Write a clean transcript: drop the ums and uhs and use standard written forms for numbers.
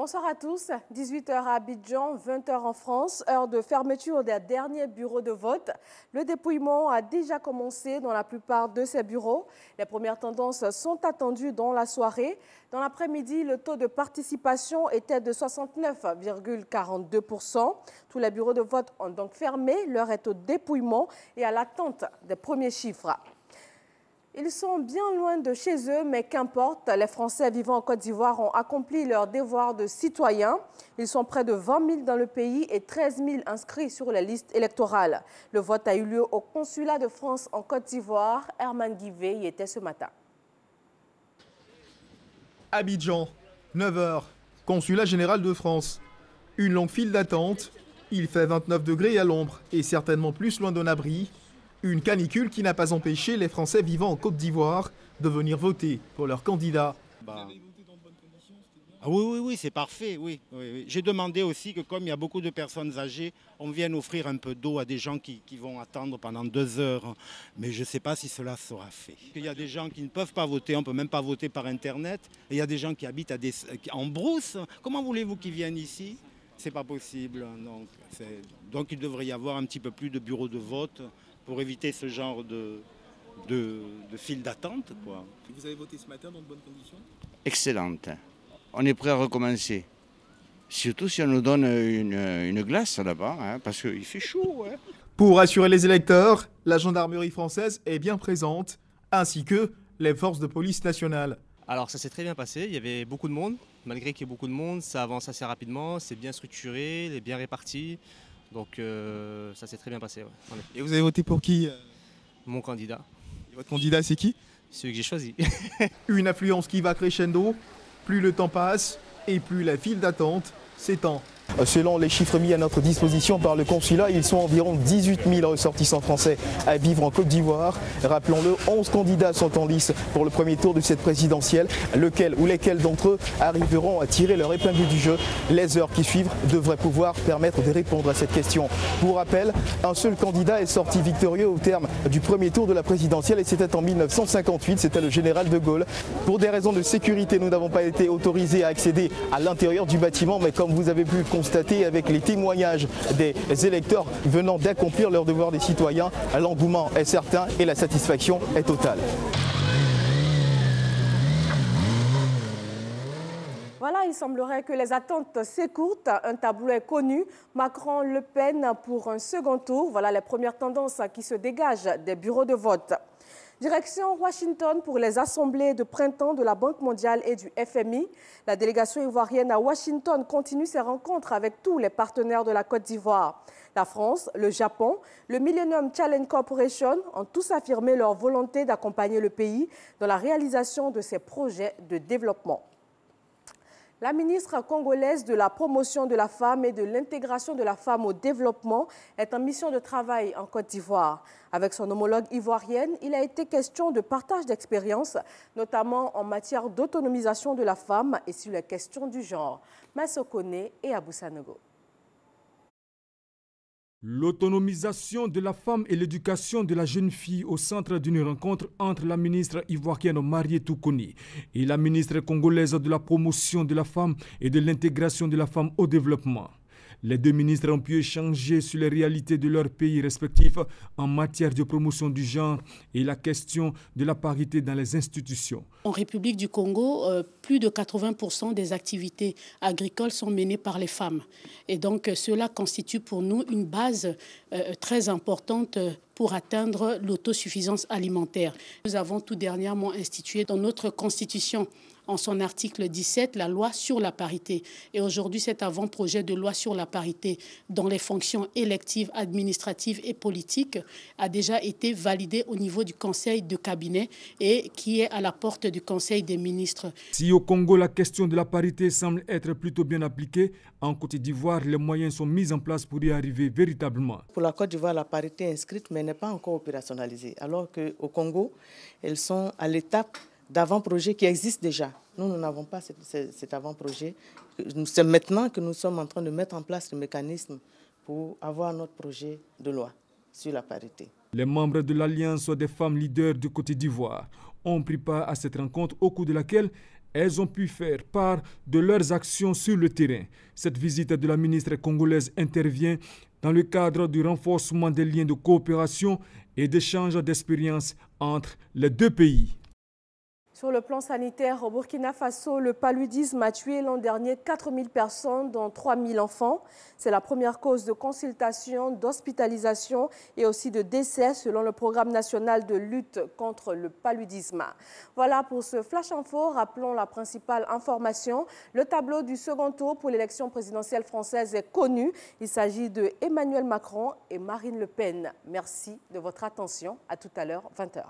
Bonsoir à tous, 18h à Abidjan, 20h en France, heure de fermeture des derniers bureaux de vote. Le dépouillement a déjà commencé dans la plupart de ces bureaux. Les premières tendances sont attendues dans la soirée. Dans l'après-midi, le taux de participation était de 69,42%. Tous les bureaux de vote ont donc fermé. L'heure est au dépouillement et à l'attente des premiers chiffres. Ils sont bien loin de chez eux, mais qu'importe, les Français vivant en Côte d'Ivoire ont accompli leur devoir de citoyens. Ils sont près de 20 000 dans le pays et 13 000 inscrits sur les listes électorales. Le vote a eu lieu au consulat de France en Côte d'Ivoire. Herman Guivet y était ce matin. Abidjan, 9h, consulat général de France. Une longue file d'attente. Il fait 29 degrés à l'ombre et certainement plus loin d'un abri. Une canicule qui n'a pas empêché les Français vivant en Côte d'Ivoire de venir voter pour leur candidat. Ah oui, c'est parfait, oui. J'ai demandé aussi que comme il y a beaucoup de personnes âgées, on vienne offrir un peu d'eau à des gens qui vont attendre pendant 2 heures. Mais je ne sais pas si cela sera fait. Il y a des gens qui ne peuvent pas voter, on ne peut même pas voter par Internet. Et il y a des gens qui habitent en brousse. Comment voulez-vous qu'ils viennent ici? C'est pas possible. Donc il devrait y avoir un petit peu plus de bureaux de vote pour éviter ce genre de file d'attente, quoi. Vous avez voté ce matin dans de bonnes conditions? Excellente. On est prêt à recommencer. Surtout si on nous donne une glace là-bas, hein, parce qu'il fait chaud. Hein. Pour assurer les électeurs, la gendarmerie française est bien présente, ainsi que les forces de police nationales. Alors ça s'est très bien passé, il y avait beaucoup de monde. Malgré qu'il y ait beaucoup de monde, ça avance assez rapidement, c'est bien structuré, il est bien réparti. Donc ça s'est très bien passé. Ouais. Et vous avez voté pour qui? Mon candidat. Et votre candidat, c'est qui? Celui que j'ai choisi. Une affluence qui va crescendo. Plus le temps passe et plus la file d'attente s'étend. Selon les chiffres mis à notre disposition par le consulat, ils sont environ 18 000 ressortissants français à vivre en Côte d'Ivoire. Rappelons-le, 11 candidats sont en lice pour le premier tour de cette présidentielle. Lequel ou lesquels d'entre eux arriveront à tirer leur épingle du jeu? Les heures qui suivent devraient pouvoir permettre de répondre à cette question. Pour rappel, un seul candidat est sorti victorieux au terme du premier tour de la présidentielle et c'était en 1958, c'était le général de Gaulle. Pour des raisons de sécurité, nous n'avons pas été autorisés à accéder à l'intérieur du bâtiment, mais comme vous avez pu le constater avec les témoignages des électeurs venant d'accomplir leur devoir des citoyens, l'engouement est certain et la satisfaction est totale. Voilà, il semblerait que les attentes s'écourtent. Un tableau est connu. Macron-Le Pen pour un second tour. Voilà les premières tendances qui se dégagent des bureaux de vote. Direction Washington pour les assemblées de printemps de la Banque mondiale et du FMI. La délégation ivoirienne à Washington continue ses rencontres avec tous les partenaires de la Côte d'Ivoire. La France, le Japon, le Millennium Challenge Corporation ont tous affirmé leur volonté d'accompagner le pays dans la réalisation de ses projets de développement. La ministre congolaise de la promotion de la femme et de l'intégration de la femme au développement est en mission de travail en Côte d'Ivoire. Avec son homologue ivoirienne, il a été question de partage d'expériences, notamment en matière d'autonomisation de la femme et sur les questions du genre. Massokone et Abou Sanogo. L'autonomisation de la femme et l'éducation de la jeune fille au centre d'une rencontre entre la ministre ivoirienne Marietou Koni et la ministre congolaise de la promotion de la femme et de l'intégration de la femme au développement. Les deux ministres ont pu échanger sur les réalités de leurs pays respectifs en matière de promotion du genre et la question de la parité dans les institutions. En République du Congo, plus de 80% des activités agricoles sont menées par les femmes. Et donc cela constitue pour nous une base très importante pour atteindre l'autosuffisance alimentaire. Nous avons tout dernièrement institué dans notre constitution, en son article 17, la loi sur la parité. Et aujourd'hui, cet avant-projet de loi sur la parité dans les fonctions électives, administratives et politiques a déjà été validé au niveau du Conseil de cabinet et qui est à la porte du Conseil des ministres. Si au Congo, la question de la parité semble être plutôt bien appliquée, en Côte d'Ivoire, les moyens sont mis en place pour y arriver véritablement. Pour la Côte d'Ivoire, la parité est inscrite mais n'est pas encore opérationnalisée. Alors qu'au Congo, elles sont à l'étape d'avant-projet qui existe déjà. Nous n'avons pas cet avant-projet. C'est maintenant que nous sommes en train de mettre en place le mécanisme pour avoir notre projet de loi sur la parité. Les membres de l'Alliance des femmes leaders du Côte d'Ivoire ont pris part à cette rencontre au cours de laquelle elles ont pu faire part de leurs actions sur le terrain. Cette visite de la ministre congolaise intervient dans le cadre du renforcement des liens de coopération et d'échange d'expériences entre les deux pays. Sur le plan sanitaire, au Burkina Faso, le paludisme a tué l'an dernier 4000 personnes, dont 3000 enfants. C'est la première cause de consultation, d'hospitalisation et aussi de décès selon le programme national de lutte contre le paludisme. Voilà pour ce Flash Info. Rappelons la principale information. Le tableau du second tour pour l'élection présidentielle française est connu. Il s'agit de Emmanuel Macron et Marine Le Pen. Merci de votre attention. À tout à l'heure, 20h.